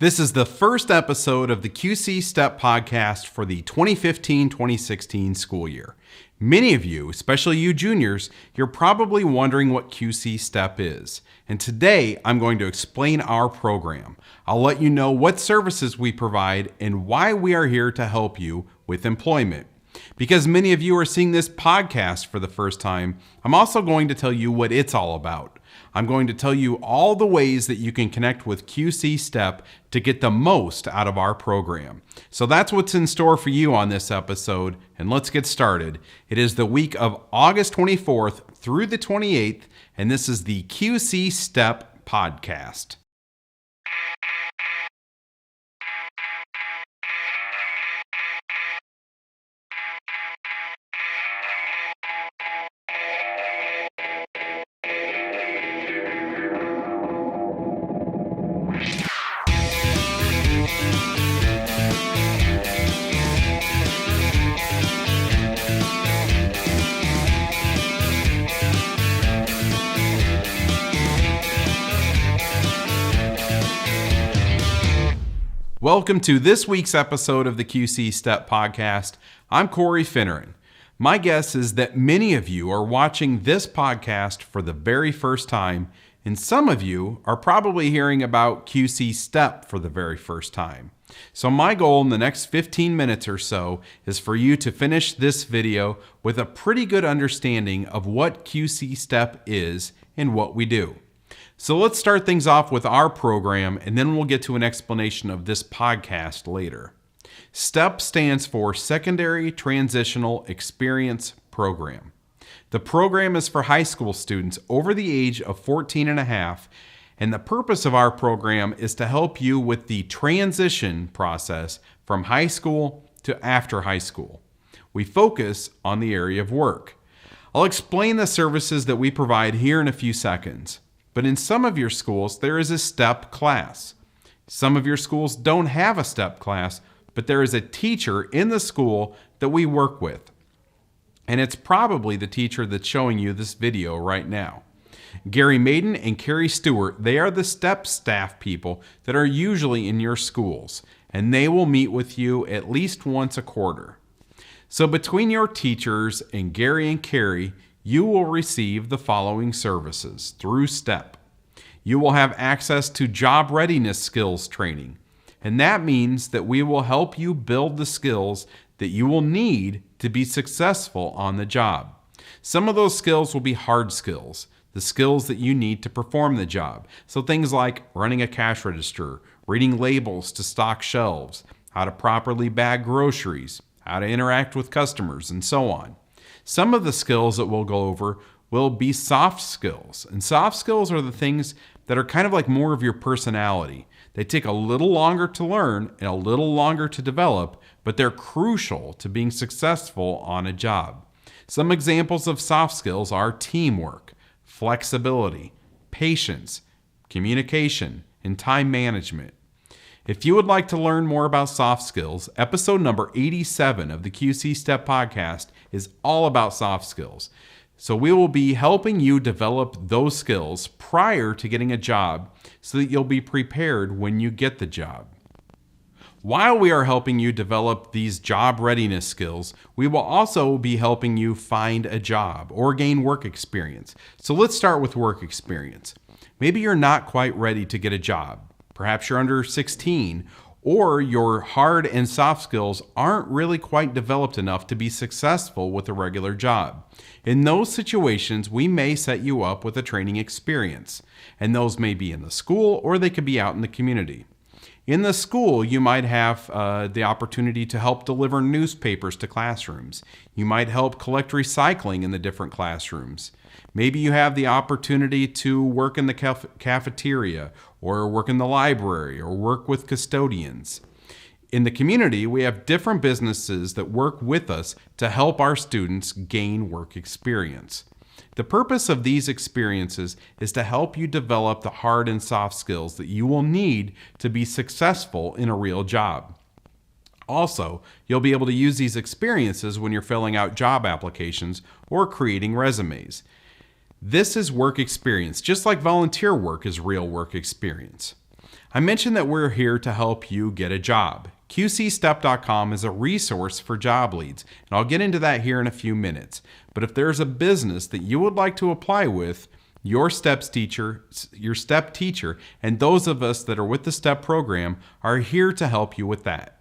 This is the first episode of the QC Step podcast for the 2015-2016 school year. Many of you, especially you juniors, you're probably wondering what QC Step is. And today, I'm going to explain our program. I'll let you know what services we provide and why we are here to help you with employment. Because many of you are seeing this podcast for the first time, I'm also going to tell you what it's all about. I'm going to tell you all the ways that you can connect with QC Step to get the most out of our program. So that's what's in store for you on this episode, and let's get started. It is the week of August 24th through the 28th, and this is the QC Step podcast. Welcome to this week's episode of the QC Step podcast. I'm Corey Finneran. My guess is that many of you are watching this podcast for the very first time, and some of you are probably hearing about QC Step for the very first time. So my goal in the next 15 minutes or so is for you to finish this video with a pretty good understanding of what QC Step is and what we do. So let's start things off with our program, and then we'll get to an explanation of this podcast later. STEP stands for Secondary Transitional Experience Program. The program is for high school students over the age of 14 and a half, and the purpose of our program is to help you with the transition process from high school to after high school. We focus on the area of work. I'll explain the services that we provide here in a few seconds. But in some of your schools, there is a STEP class. Some of your schools don't have a STEP class, but there is a teacher in the school that we work with. And it's probably the teacher that's showing you this video right now. Gary Maiden and Carrie Stewart, they are the STEP staff people that are usually in your schools, and they will meet with you at least once a quarter. So between your teachers and Gary and Carrie, you will receive the following services through STEP. You will have access to job readiness skills training, and that means that we will help you build the skills that you will need to be successful on the job. Some of those skills will be hard skills, the skills that you need to perform the job. So things like running a cash register, reading labels to stock shelves, how to properly bag groceries, how to interact with customers, and so on. Some of the skills that we'll go over will be soft skills. And soft skills are the things that are kind of like more of your personality. They take a little longer to learn and a little longer to develop, but they're crucial to being successful on a job. Some examples of soft skills are teamwork, flexibility, patience, communication, and time management. If you would like to learn more about soft skills, episode number 87 of the QC Step podcast is all about soft skills. So we will be helping you develop those skills prior to getting a job so that you'll be prepared when you get the job. While we are helping you develop these job readiness skills, we will also be helping you find a job or gain work experience. So let's start with work experience. Maybe you're not quite ready to get a job. Perhaps you're under 16, or your hard and soft skills aren't really quite developed enough to be successful with a regular job. In those situations, we may set you up with a training experience, and those may be in the school or they could be out in the community. In the school, you might have the opportunity to help deliver newspapers to classrooms. You might help collect recycling in the different classrooms. Maybe you have the opportunity to work in the cafeteria, or work in the library, or work with custodians. In the community, we have different businesses that work with us to help our students gain work experience. The purpose of these experiences is to help you develop the hard and soft skills that you will need to be successful in a real job. Also, you'll be able to use these experiences when you're filling out job applications or creating resumes. This is work experience, just like volunteer work is real work experience. I mentioned that we're here to help you get a job. QCStep.com is a resource for job leads, and I'll get into that here in a few minutes. But if there's a business that you would like to apply with, your step teacher, and those of us that are with the STEP program are here to help you with that.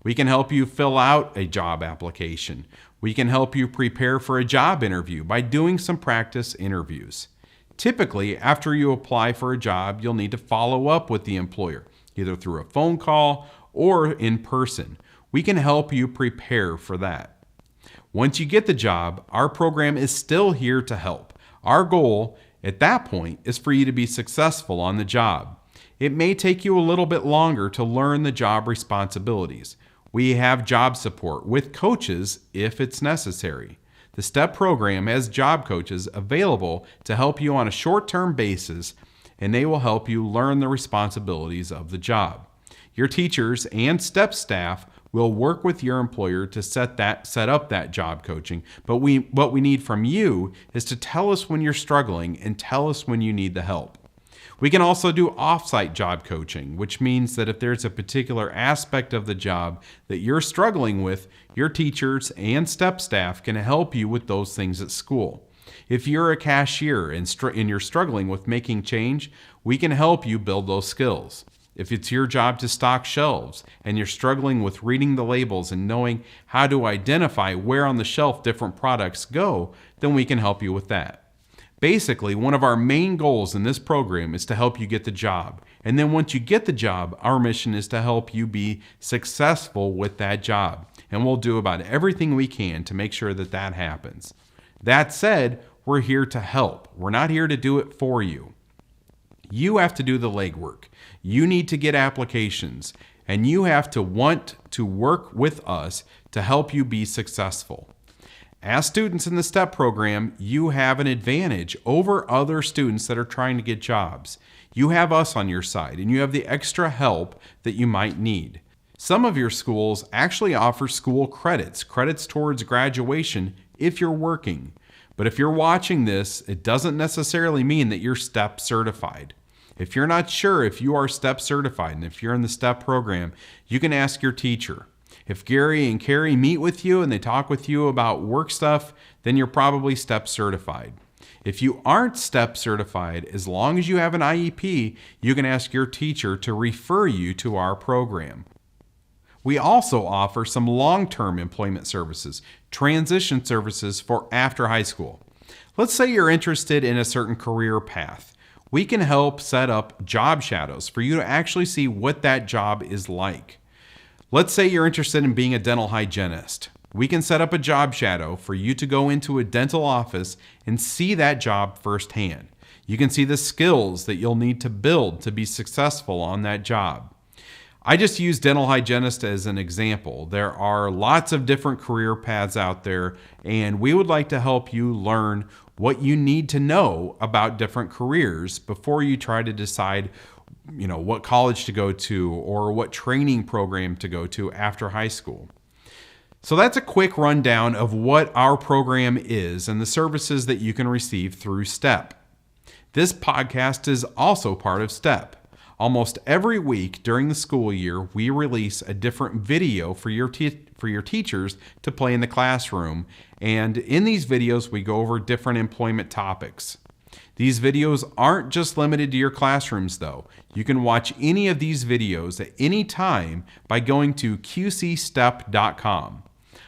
We can help you fill out a job application. We can help you prepare for a job interview by doing some practice interviews. Typically, after you apply for a job, you'll need to follow up with the employer, either through a phone call or in person. We can help you prepare for that. Once you get the job, our program is still here to help. Our goal at that point is for you to be successful on the job. It may take you a little bit longer to learn the job responsibilities. We have job support with coaches if it's necessary. The STEP program has job coaches available to help you on a short-term basis, and they will help you learn the responsibilities of the job. Your teachers and STEP staff will work with your employer to set up that job coaching, but what we need from you is to tell us when you're struggling and tell us when you need the help. We can also do off-site job coaching, which means that if there's a particular aspect of the job that you're struggling with, your teachers and STEP staff can help you with those things at school. If you're a cashier and you're struggling with making change, we can help you build those skills. If it's your job to stock shelves and you're struggling with reading the labels and knowing how to identify where on the shelf different products go, then we can help you with that. Basically, one of our main goals in this program is to help you get the job. And then once you get the job, our mission is to help you be successful with that job. And we'll do about everything we can to make sure that that happens. That said, we're here to help. We're not here to do it for you. You have to do the legwork. You need to get applications, and you have to want to work with us to help you be successful. As students in the STEP program, you have an advantage over other students that are trying to get jobs. You have us on your side, and you have the extra help that you might need. Some of your schools actually offer school credits towards graduation if you're working. But if you're watching this, it doesn't necessarily mean that you're STEP certified. If you're not sure if you are STEP certified and if you're in the STEP program, you can ask your teacher. If Gary and Carrie meet with you and they talk with you about work stuff, then you're probably STEP certified. If you aren't STEP certified, as long as you have an IEP, you can ask your teacher to refer you to our program. We also offer some long-term employment services, transition services for after high school. Let's say you're interested in a certain career path. We can help set up job shadows for you to actually see what that job is like. Let's say you're interested in being a dental hygienist. We can set up a job shadow for you to go into a dental office and see that job firsthand. You can see the skills that you'll need to build to be successful on that job. I just use dental hygienist as an example. There are lots of different career paths out there, and we would like to help you learn what you need to know about different careers before you try to decide what college to go to or what training program to go to after high school. So that's a quick rundown of what our program is and the services that you can receive through STEP. This podcast is also part of STEP. Almost every week during the school year, we release a different video for your teachers to play in the classroom. And in these videos, we go over different employment topics. These videos aren't just limited to your classrooms, though. You can watch any of these videos at any time by going to qcstep.com.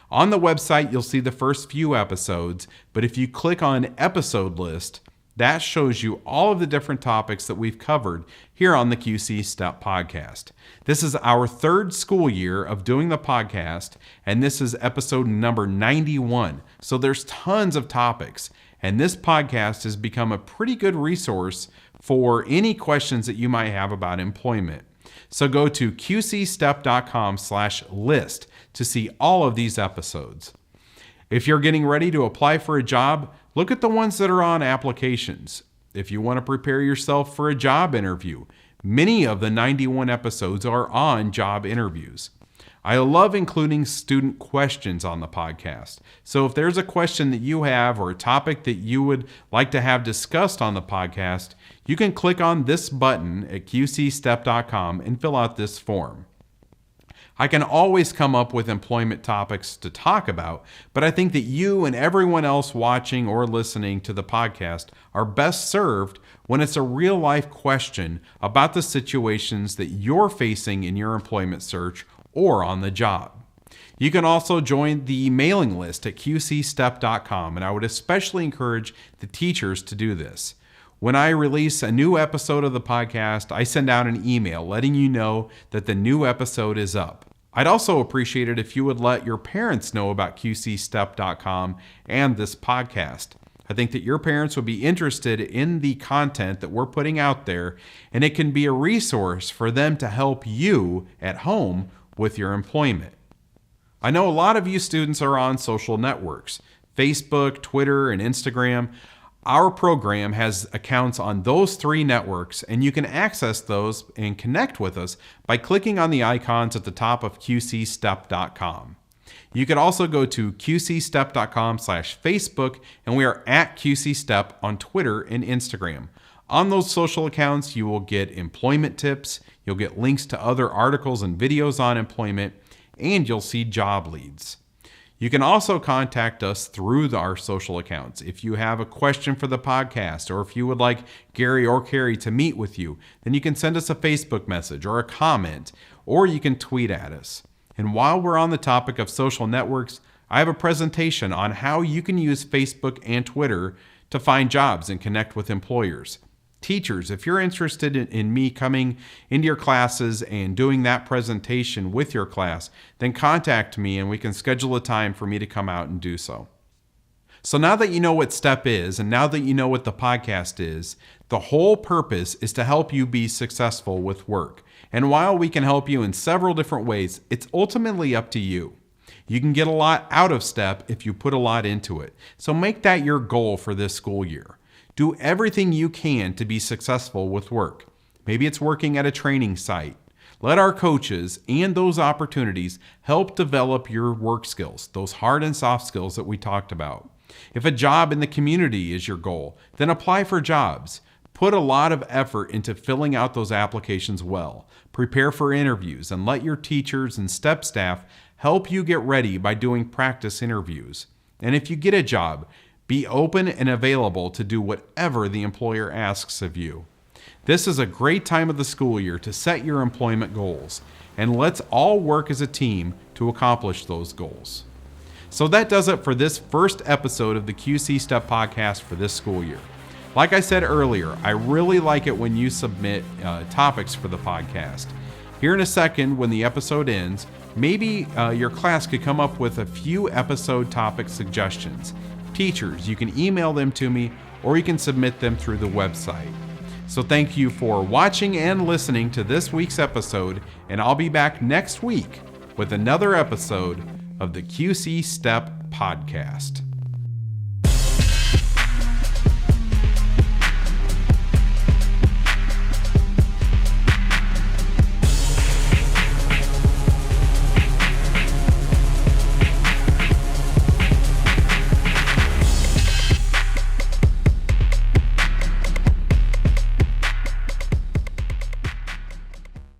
On the website, you'll see the first few episodes, but if you click on episode list, that shows you all of the different topics that we've covered here on the QC Step podcast. This is our third school year of doing the podcast, and this is episode number 91. So there's tons of topics, and this podcast has become a pretty good resource for any questions that you might have about employment. So go to qcstep.com/list to see all of these episodes. If you're getting ready to apply for a job, look at the ones that are on applications. If you want to prepare yourself for a job interview, many of the 91 episodes are on job interviews. I love including student questions on the podcast. So if there's a question that you have or a topic that you would like to have discussed on the podcast, you can click on this button at qcstep.com and fill out this form. I can always come up with employment topics to talk about, but I think that you and everyone else watching or listening to the podcast are best served when it's a real-life question about the situations that you're facing in your employment search or on the job. You can also join the mailing list at qcstep.com, and I would especially encourage the teachers to do this. When I release a new episode of the podcast, I send out an email letting you know that the new episode is up. I'd also appreciate it if you would let your parents know about qcstep.com and this podcast. I think that your parents would be interested in the content that we're putting out there, and it can be a resource for them to help you at home with your employment. I know a lot of you students are on social networks, Facebook, Twitter, and Instagram. Our program has accounts on those 3 networks, and you can access those and connect with us by clicking on the icons at the top of qcstep.com. You can also go to qcstep.com/Facebook, and we are at qcstep on Twitter and Instagram. On those social accounts, you will get employment tips, you'll get links to other articles and videos on employment, and you'll see job leads. You can also contact us through our social accounts. If you have a question for the podcast, or if you would like Gary or Carrie to meet with you, then you can send us a Facebook message or a comment, or you can tweet at us. And while we're on the topic of social networks, I have a presentation on how you can use Facebook and Twitter to find jobs and connect with employers. Teachers, if you're interested in me coming into your classes and doing that presentation with your class, then contact me and we can schedule a time for me to come out and do so. So now that you know what STEP is, and now that you know what the podcast is, the whole purpose is to help you be successful with work. And while we can help you in several different ways, it's ultimately up to you. You can get a lot out of STEP if you put a lot into it. So make that your goal for this school year. Do everything you can to be successful with work. Maybe it's working at a training site. Let our coaches and those opportunities help develop your work skills, those hard and soft skills that we talked about. If a job in the community is your goal, then apply for jobs. Put a lot of effort into filling out those applications well. Prepare for interviews and let your teachers and STEP staff help you get ready by doing practice interviews. And if you get a job, be open and available to do whatever the employer asks of you. This is a great time of the school year to set your employment goals, and let's all work as a team to accomplish those goals. So that does it for this first episode of the QC Step podcast for this school year. Like I said earlier, I really like it when you submit topics for the podcast. Here in a second, when the episode ends, maybe your class could come up with a few episode topic suggestions. Teachers, you can email them to me, or you can submit them through the website. So thank you for watching and listening to this week's episode, and I'll be back next week with another episode of the QC Step podcast.